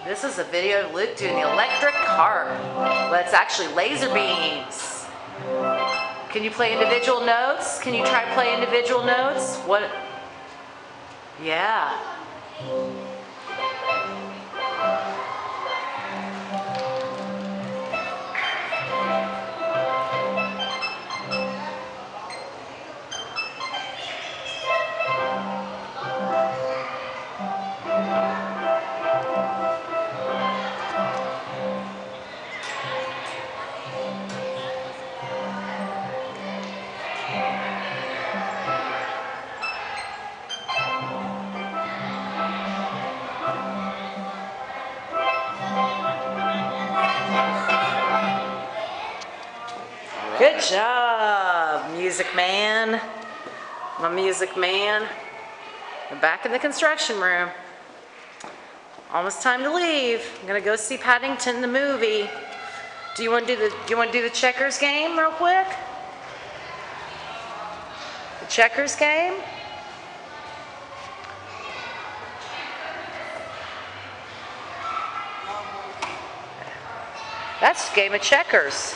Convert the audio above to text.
This is a video of Luke doing the electric harp. Well, it's actually laser beams. Can you play individual notes? Can you try to play individual notes? What? Yeah. Good job, Music Man. My Music Man. We're back in the construction room. Almost time to leave. I'm gonna go see Paddington the movie. Do you want to do the checkers game real quick? The checkers game? That's a game of checkers.